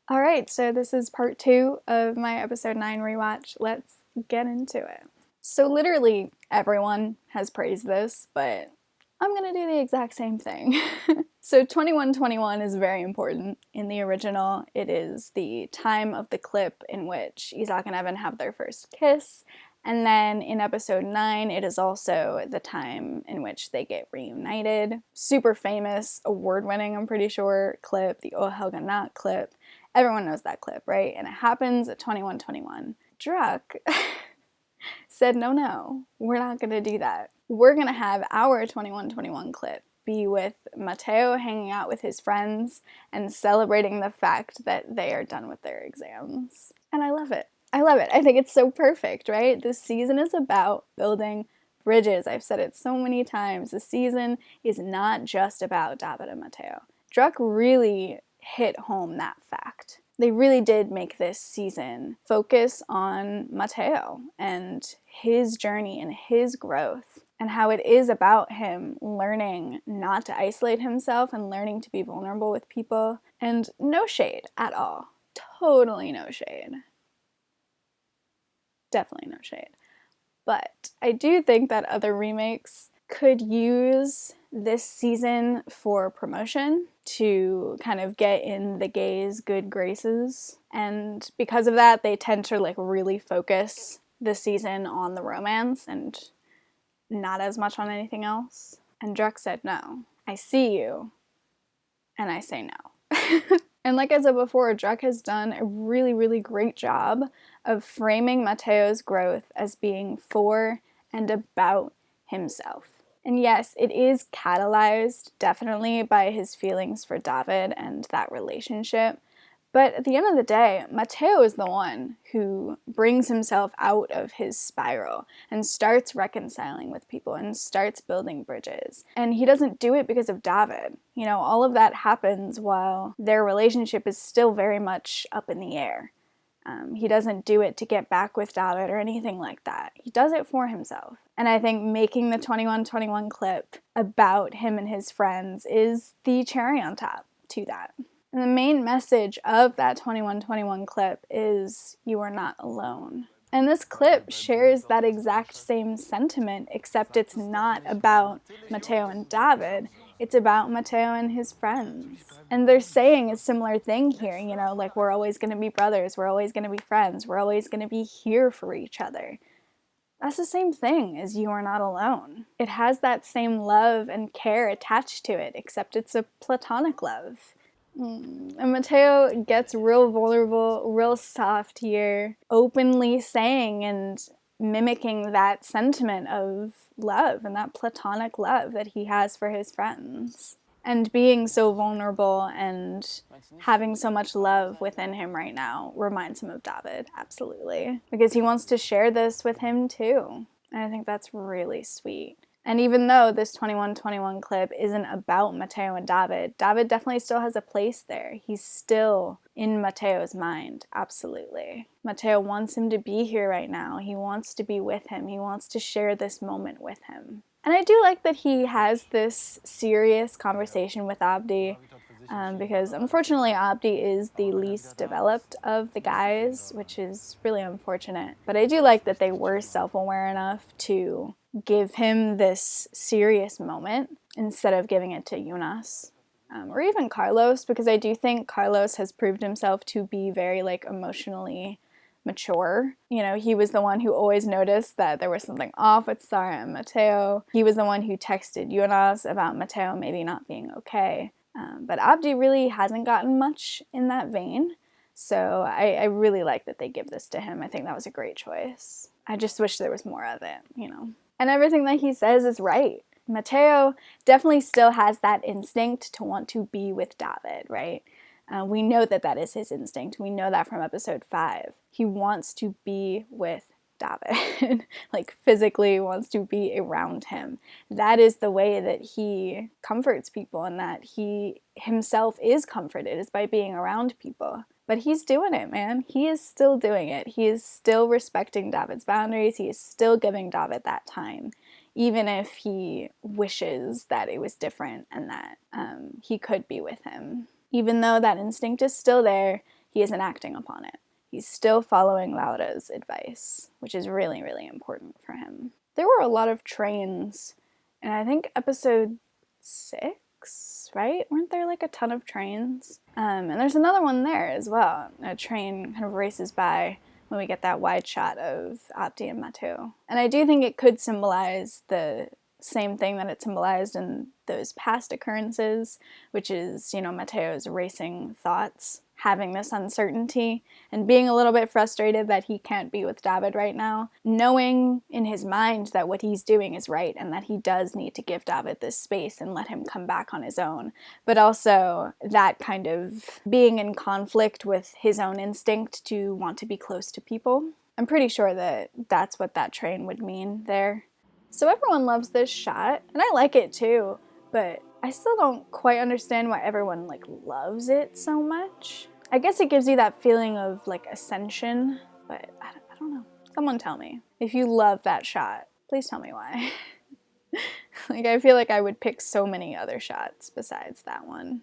All right, so this is part 2 of my episode 9 rewatch. Let's get into it. So literally everyone has praised this, but I'm gonna do the exact same thing. So 2121 is very important. In the original, it is the time of the clip in which Isaac and Evan have their first kiss, and then in episode 9, it is also the time in which they get reunited. Super famous, award-winning, I'm pretty sure, clip, the Oh Helga Not clip. Everyone knows that clip, right? And it happens at 2121. Druck said, no, we're not gonna do that. We're gonna have our 2121 clip be with Matteo hanging out with his friends and celebrating the fact that they are done with their exams. And I love it. I think it's so perfect, right? This season is about building bridges. I've said it so many times. The season is not just about David and Matteo. Druck really hit home that fact. They really did make this season focus on Matteo and his journey and his growth, and how it is about him learning not to isolate himself and learning to be vulnerable with people. And no shade at all. Totally no shade. Definitely no shade. But I do think that other remakes could use this season for promotion to kind of get in the gays' good graces. And because of that, they tend to really focus the season on the romance and not as much on anything else. And Druck said, no, I see you, and I say no. And like I said before, Druck has done a really, really great job of framing Matteo's growth as being for and about himself. And yes, it is catalyzed definitely by his feelings for David and that relationship. But at the end of the day, Matteo is the one who brings himself out of his spiral and starts reconciling with people and starts building bridges. And he doesn't do it because of David. You know, all of that happens while their relationship is still very much up in the air. He doesn't do it to get back with David or anything like that. He does it for himself. And I think making the 2121 clip about him and his friends is the cherry on top to that. And the main message of that 2121 clip is, you are not alone. And this clip shares that exact same sentiment, except it's not about Matteo and David. It's about Matteo and his friends. And they're saying a similar thing here, you know, like we're always going to be brothers, we're always going to be friends, we're always going to be here for each other. That's the same thing as you are not alone. It has that same love and care attached to it, except it's a platonic love. And Matteo gets real vulnerable, real soft here, openly saying and mimicking that sentiment of love and that platonic love that he has for his friends. And being so vulnerable and having so much love within him right now reminds him of David, absolutely. Because he wants to share this with him too. And I think that's really sweet. And even though this 2121 clip isn't about Matteo and David, David definitely still has a place there. He's still in Matteo's mind, absolutely. Matteo wants him to be here right now. He wants to be with him. He wants to share this moment with him. And I do like that he has this serious conversation with Abdi, because unfortunately Abdi is the least developed of the guys, which is really unfortunate. But I do like that they were self-aware enough to give him this serious moment instead of giving it to Jonas. Or even Carlos, because I do think Carlos has proved himself to be very emotionally mature. You know, he was the one who always noticed that there was something off with Sarah and Matteo. He was the one who texted Jonas about Matteo maybe not being okay. But Abdi really hasn't gotten much in that vein. So I really like that they give this to him. I think that was a great choice. I just wish there was more of it, you know. And everything that he says is right. Matteo definitely still has that instinct to want to be with David, right? We know that that is his instinct. We know that from episode 5. He wants to be with David, physically wants to be around him. That is the way that he comforts people, and that he himself is comforted, is by being around people. But he's doing it, man. He is still doing it. He is still respecting David's boundaries. He is still giving David that time, even if he wishes that it was different and that he could be with him. Even though that instinct is still there, he isn't acting upon it. He's still following Laura's advice, which is really, really important for him. There were a lot of trains, and I think episode 6, right? Weren't there like a ton of trains? And there's another one there as well. A train kind of races by when we get that wide shot of Abdi and Matteo. And I do think it could symbolize the same thing that it symbolized in those past occurrences, which is, Matteo's racing thoughts, having this uncertainty, and being a little bit frustrated that he can't be with David right now, knowing in his mind that what he's doing is right and that he does need to give David this space and let him come back on his own, but also that kind of being in conflict with his own instinct to want to be close to people. I'm pretty sure that that's what that train would mean there. So everyone loves this shot, and I like it too, but I still don't quite understand why everyone loves it so much. I guess it gives you that feeling of ascension, but I don't know. Someone tell me. If you love that shot, please tell me why. I feel like I would pick so many other shots besides that one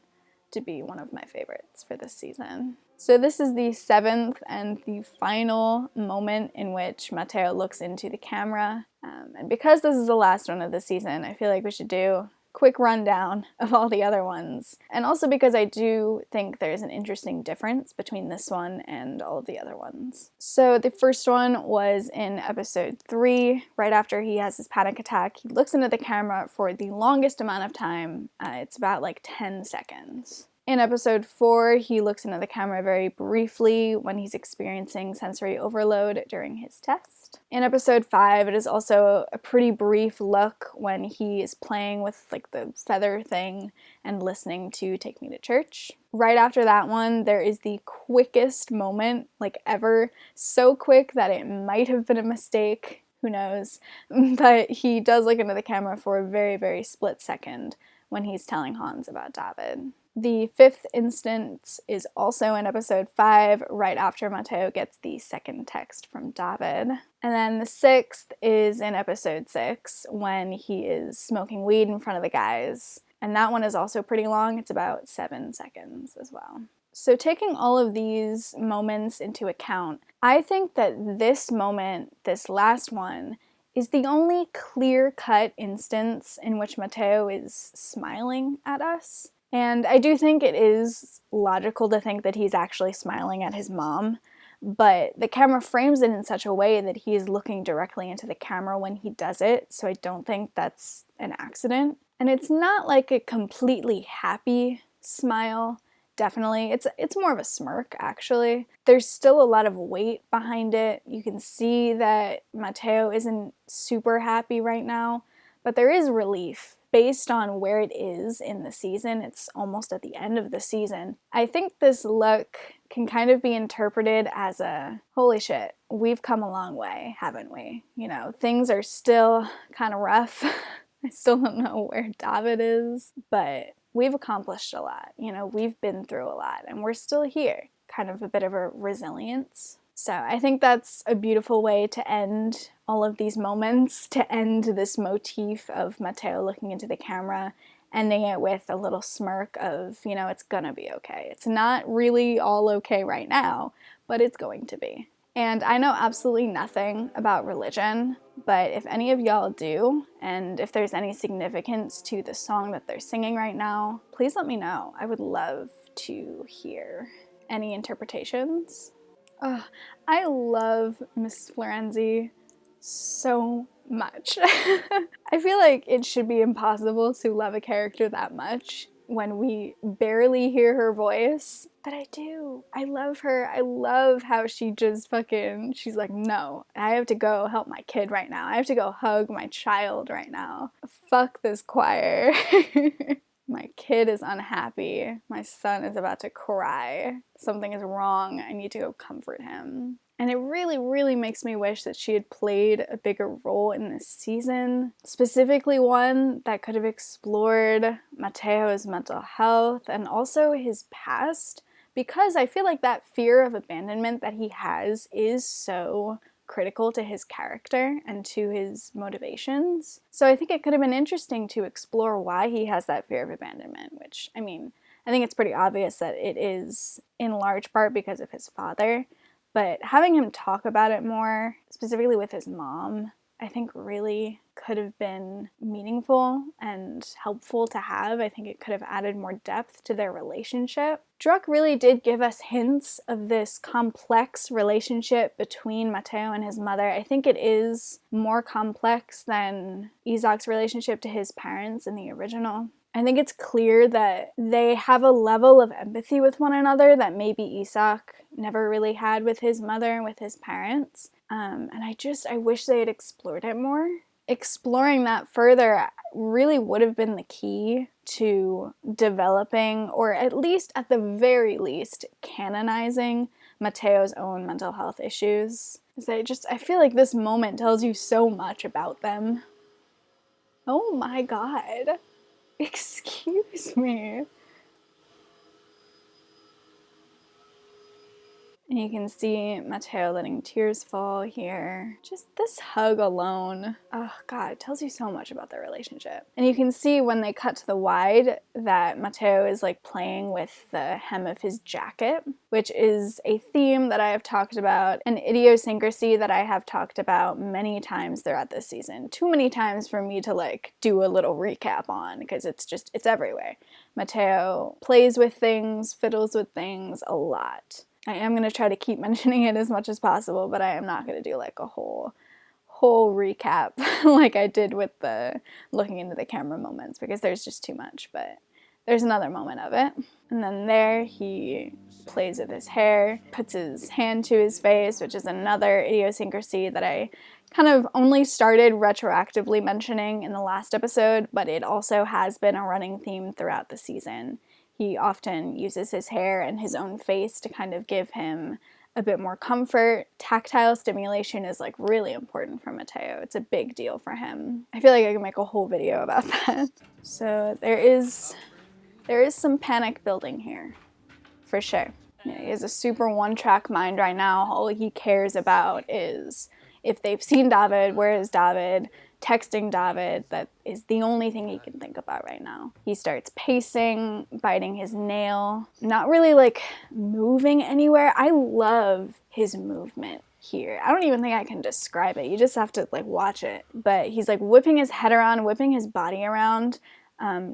to be one of my favorites for this season. So this is the 7th and the final moment in which Matteo looks into the camera. And because this is the last one of the season, I feel like we should do a quick rundown of all the other ones. And also because I do think there's an interesting difference between this one and all of the other ones. So the first one was in episode 3, right after he has his panic attack. He looks into the camera for the longest amount of time. It's about 10 seconds. In episode 4, he looks into the camera very briefly when he's experiencing sensory overload during his test. In episode 5, it is also a pretty brief look when he is playing with the feather thing and listening to Take Me to Church. Right after that one, there is the quickest moment ever. So quick that it might have been a mistake. Who knows? But he does look into the camera for a very, very split second when he's telling Hans about David. The 5th instance is also in episode 5, right after Matteo gets the second text from David. And then the 6th is in episode 6, when he is smoking weed in front of the guys. And that one is also pretty long. It's about 7 seconds as well. So taking all of these moments into account, I think that this moment, this last one, is the only clear-cut instance in which Matteo is smiling at us. And I do think it is logical to think that he's actually smiling at his mom, but the camera frames it in such a way that he is looking directly into the camera when he does it, so I don't think that's an accident. And it's not a completely happy smile, definitely. It's more of a smirk, actually. There's still a lot of weight behind it. You can see that Matteo isn't super happy right now, but there is relief. Based on where it is in the season, it's almost at the end of the season. I think this look can kind of be interpreted as a, holy shit, we've come a long way, haven't we? Things are still kind of rough. I still don't know where David is, but we've accomplished a lot. We've been through a lot, and we're still here. Kind of a bit of a resilience. So I think that's a beautiful way to end all of these moments, to end this motif of Matteo looking into the camera, ending it with a little smirk of, it's gonna be okay. It's not really all okay right now, but it's going to be. And I know absolutely nothing about religion, but if any of y'all do, and if there's any significance to the song that they're singing right now, please let me know. I would love to hear any interpretations. Oh, I love Miss Florenzi so much. I feel like it should be impossible to love a character that much when we barely hear her voice, but I do. I love her. I love how she just she's like, no, I have to go help my kid right now. I have to go hug my child right now. Fuck this choir. My kid is unhappy. My son is about to cry. Something is wrong. I need to go comfort him. And it really, really makes me wish that she had played a bigger role in this season. Specifically one that could have explored Matteo's mental health and also his past. Because I feel like that fear of abandonment that he has is so critical to his character and to his motivations. So I think it could have been interesting to explore why he has that fear of abandonment, which, I think it's pretty obvious that it is in large part because of his father, but having him talk about it more, specifically with his mom, I think really could have been meaningful and helpful to have. I think it could have added more depth to their relationship. Druck really did give us hints of this complex relationship between Matteo and his mother. I think it is more complex than Isaac's relationship to his parents in the original. I think it's clear that they have a level of empathy with one another that maybe Isaac never really had with his mother and with his parents. And I wish they had explored it more. Exploring that further really would have been the key to developing, or at least at the very least, canonizing Matteo's own mental health issues. I feel like this moment tells you so much about them. Oh my god. Excuse me. And you can see Matteo letting tears fall here. Just this hug alone. Oh god, it tells you so much about their relationship. And you can see when they cut to the wide that Matteo is like playing with the hem of his jacket, which is a theme that I have talked about, an idiosyncrasy that I have talked about many times throughout this season. Too many times for me to like do a little recap on, because it's everywhere. Matteo plays with things, fiddles with things a lot. I am going to try to keep mentioning it as much as possible, but I am not going to do like a whole recap like I did with the looking into the camera moments, because there's just too much. But there's another moment of it. And then there he plays with his hair, puts his hand to his face, which is another idiosyncrasy that I kind of only started retroactively mentioning in the last episode, but it also has been a running theme throughout the season. He often uses his hair and his own face to kind of give him a bit more comfort. Tactile stimulation is like really important for Matteo. It's a big deal for him. I feel like I can make a whole video about that. So there is some panic building here, for sure. Yeah, he has a super one-track mind right now. All he cares about is if they've seen David, where is David? Texting David, that is the only thing he can think about right now. He starts pacing, biting his nail, not really like moving anywhere. I love his movement here. I don't even think I can describe it. You just have to like watch it. But he's like whipping his head around, whipping his body around,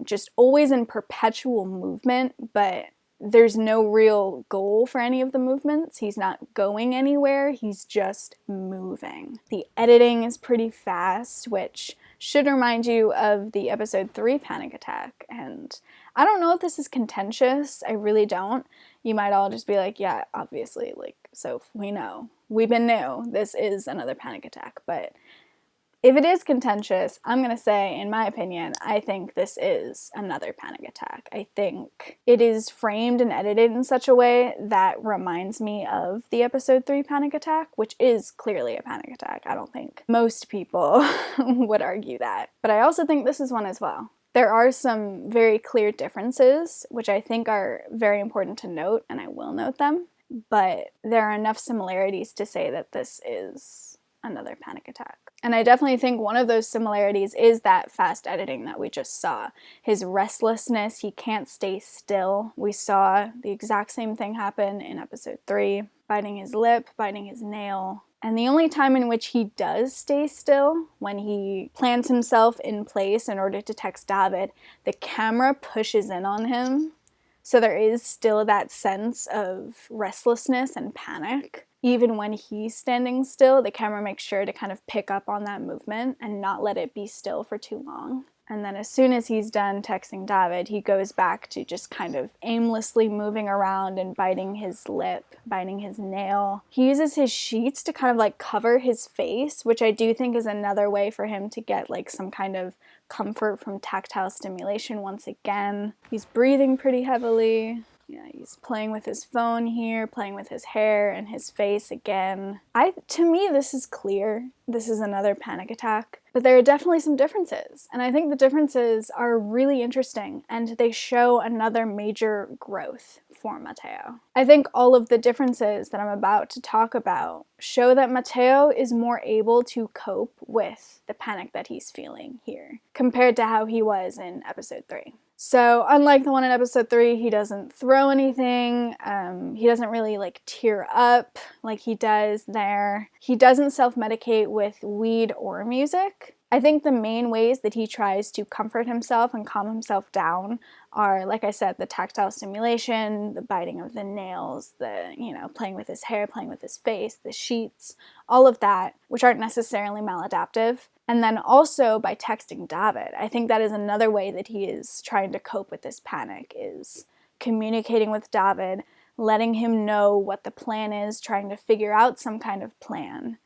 just always in perpetual movement, but there's no real goal for any of the movements. He's not going anywhere, he's just moving. The editing is pretty fast, which should remind you of the episode 3 panic attack. And I don't know if this is contentious, I really don't. You might all just be like, yeah, obviously, like, so we know. We've been new, this is another panic attack. But if it is contentious, I'm going to say, in my opinion, I think this is another panic attack. I think it is framed and edited in such a way that reminds me of the episode 3 panic attack, which is clearly a panic attack. I don't think most people would argue that. But I also think this is one as well. There are some very clear differences, which I think are very important to note, and I will note them. But there are enough similarities to say that this is another panic attack. And I definitely think one of those similarities is that fast editing that we just saw. His restlessness, he can't stay still. We saw the exact same thing happen in episode 3, biting his lip, biting his nail. And the only time in which he does stay still, when he plants himself in place in order to text David, the camera pushes in on him. So there is still that sense of restlessness and panic. Even when he's standing still, the camera makes sure to kind of pick up on that movement and not let it be still for too long. And then as soon as he's done texting David, he goes back to just kind of aimlessly moving around and biting his lip, biting his nail. He uses his sheets to kind of like cover his face, which I do think is another way for him to get like some kind of comfort from tactile stimulation once again. He's breathing pretty heavily. Yeah, he's playing with his phone here, playing with his hair and his face again. To me, this is clear. This is another panic attack. But there are definitely some differences. And I think the differences are really interesting, and they show another major growth for Matteo. I think all of the differences that I'm about to talk about show that Matteo is more able to cope with the panic that he's feeling here, compared to how he was in episode 3. So unlike the one in episode 3, he doesn't throw anything, he doesn't really like tear up like he does there. He doesn't self-medicate with weed or music. I think the main ways that he tries to comfort himself and calm himself down are, like I said, the tactile stimulation, the biting of the nails, the, playing with his hair, playing with his face, the sheets, all of that, which aren't necessarily maladaptive. And then also by texting David. I think that is another way that he is trying to cope with this panic, is communicating with David, letting him know what the plan is, trying to figure out some kind of plan,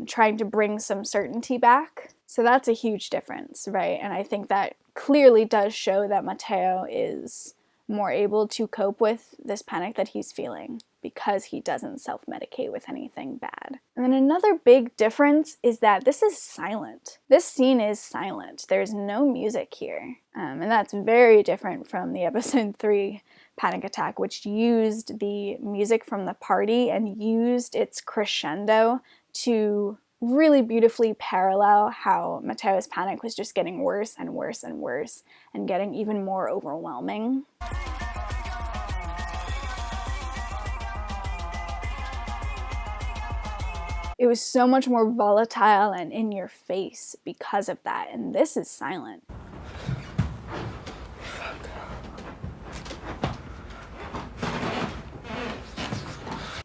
trying to bring some certainty back. So that's a huge difference, right? And I think that clearly does show that Matteo is more able to cope with this panic that he's feeling because he doesn't self-medicate with anything bad. And then another big difference is that this is silent. This scene is silent. There's no music here. And that's very different from the episode 3 panic attack, which used the music from the party and used its crescendo to really beautifully parallel how Matteo's panic was just getting worse and worse and worse and getting even more overwhelming. It was so much more volatile and in your face because of that, and this is silent.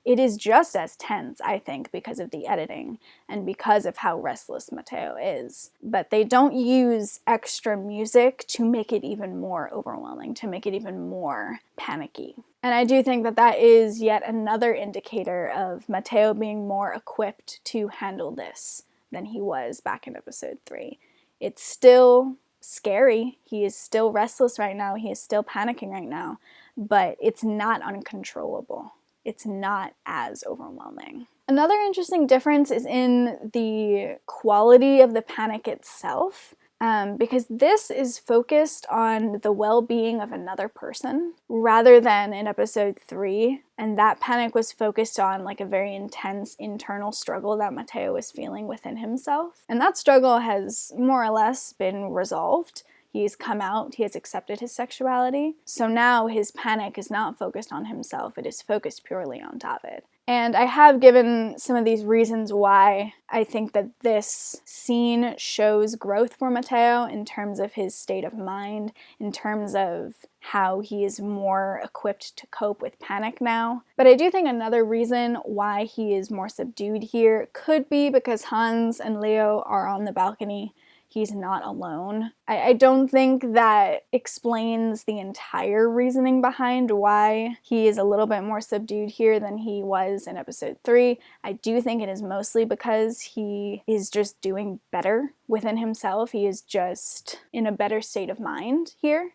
It is just as tense, I think, because of the editing and because of how restless Matteo is. But they don't use extra music to make it even more overwhelming, to make it even more panicky. And I do think that that is yet another indicator of Matteo being more equipped to handle this than he was back in episode 3. It's still scary. He is still restless right now. He is still panicking right now. But it's not uncontrollable. It's not as overwhelming. Another interesting difference is in the quality of the panic itself, because this is focused on the well-being of another person rather than in episode 3, and that panic was focused on like a very intense internal struggle that Matteo was feeling within himself, and that struggle has more or less been resolved. He's come out, he has accepted his sexuality, so now his panic is not focused on himself, it is focused purely on David. And I have given some of these reasons why I think that this scene shows growth for Matteo in terms of his state of mind, in terms of how he is more equipped to cope with panic now. But I do think another reason why he is more subdued here could be because Hans and Leo are on the balcony. He's not alone. I don't think that explains the entire reasoning behind why he is a little bit more subdued here than he was in episode 3. I do think it is mostly because he is just doing better within himself. He is just in a better state of mind here.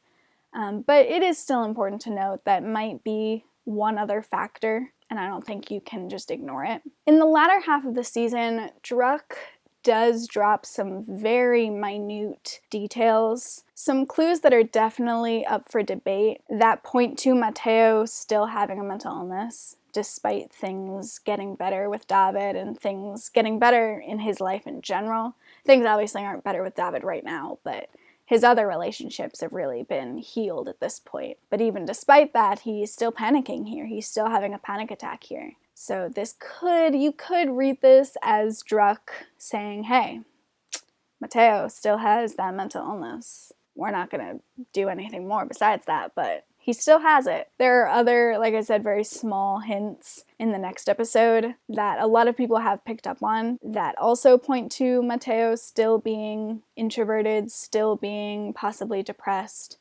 But it is still important to note that might be one other factor, and I don't think you can just ignore it. In the latter half of the season, Druck does drop some very minute details, some clues that are definitely up for debate that point to Matteo still having a mental illness, despite things getting better with David and things getting better in his life in general. Things obviously aren't better with David right now, but his other relationships have really been healed at this point. But even despite that, he's still panicking here. He's still having a panic attack here. So you could read this as Druck saying, hey, Matteo still has that mental illness. We're not going to do anything more besides that, but he still has it. There are other, like I said, very small hints in the next episode that a lot of people have picked up on that also point to Matteo still being introverted, still being possibly depressed.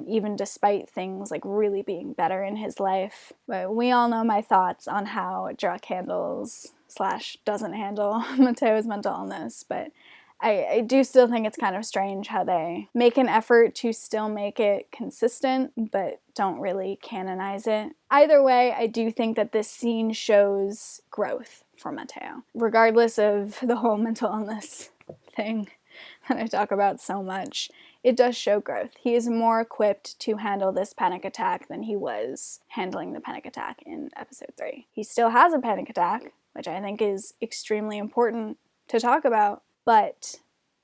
Even despite things like really being better in his life. But we all know my thoughts on how Druck handles / doesn't handle Matteo's mental illness, but I do still think it's kind of strange how they make an effort to still make it consistent, but don't really canonize it. Either way, I do think that this scene shows growth for Matteo, regardless of the whole mental illness thing that I talk about so much. It does show growth. He is more equipped to handle this panic attack than he was handling the panic attack in episode 3. He still has a panic attack, which I think is extremely important to talk about, but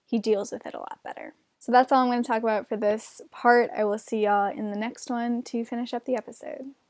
he deals with it a lot better. So that's all I'm going to talk about for this part. I will see y'all in the next one to finish up the episode.